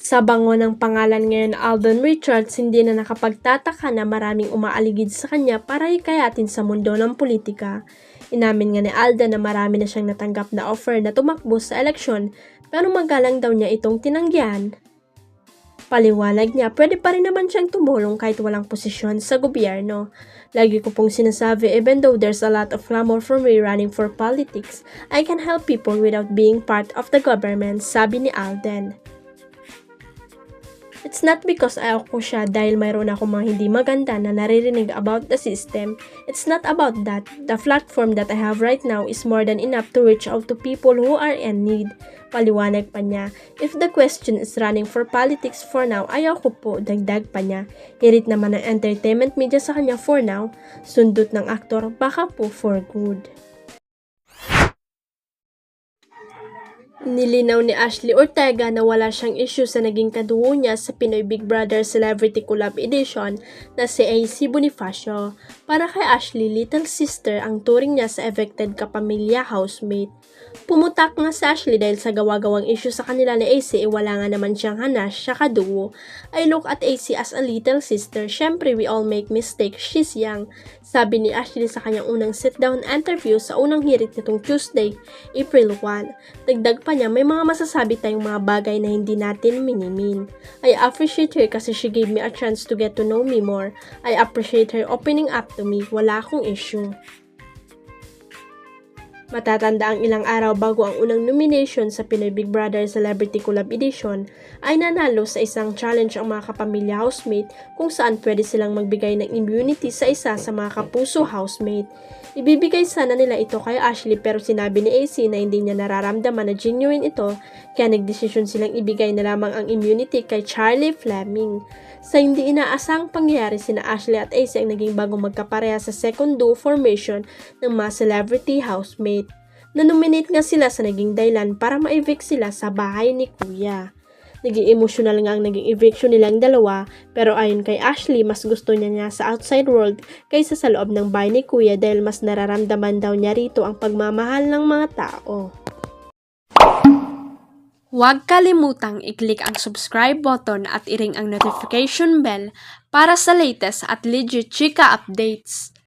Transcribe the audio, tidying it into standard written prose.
Sa bango ng pangalan ngayon Alden Richards, hindi na nakapagtataka na maraming umaaligid sa kanya para hikayatin sa mundo ng politika. Inamin nga ni Alden na marami na siyang natanggap na offer na tumakbo sa eleksyon pero magalang daw niya itong tinanggihan. Paliwanag niya, pwede pa rin naman siyang tumulong kahit walang posisyon sa gobyerno. Lagi ko pong sinasabi, even though there's a lot of clamor for me running for politics, I can help people without being part of the government, sabi ni Alden. It's not because ayaw ko siya dahil mayroon akong mga hindi maganda na naririnig about the system. It's not about that. The platform that I have right now is more than enough to reach out to people who are in need. Paliwanag pa niya. If the question is running for politics for now, ayaw ko po, dagdag pa niya. Hirit naman ang entertainment media sa kanya for now. Sundot ng aktor, baka po for good. Nilinaw ni Ashley Ortega na wala siyang issue sa naging kadugo niya sa Pinoy Big Brother Celebrity Collab Edition na si AC Bonifacio. Para kay Ashley, little sister ang turing niya sa evicted kapamilya housemate. Pumutak nga si Ashley dahil sa gawa-gawang issue sa kanila ni AC wala nga naman siyang hanas siya kadugo. I look at AC as a little sister. Syempre we all make mistakes, she's young. Sabi ni Ashley sa kanyang unang sit-down interview sa unang hirit nitong Tuesday, April 1. Dagdag pa niya, may mga masasabi tayong mga bagay na hindi natin minimin. I appreciate her kasi she gave me a chance to get to know me more. I appreciate her opening up to me. Wala akong issue. Matatanda ang ilang araw bago ang unang nomination sa Pinoy Big Brother Celebrity Collab Edition ay nanalo sa isang challenge ang mga kapamilya housemate kung saan pwede silang magbigay ng immunity sa isa sa mga kapuso housemate. Ibibigay sana nila ito kay Ashley pero sinabi ni AC na hindi niya nararamdaman na genuine ito kaya nagdesisyon silang ibigay na lamang ang immunity kay Charlie Fleming. Sa hindi inaasang pangyayari, sina Ashley at AC ang naging bagong magkapareha sa second duo formation ng mga celebrity housemate. Na-nominate nga sila sa naging dahilan para ma-evict sila sa bahay ni Kuya. Naging emotional nga ang naging eviction nilang dalawa pero ayon kay Ashley, mas gusto niya sa outside world kaysa sa loob ng bahay ni Kuya dahil mas nararamdaman daw niya rito ang pagmamahal ng mga tao. Huwag kalimutang i-click ang subscribe button at i-ring ang notification bell para sa latest at legit chika updates.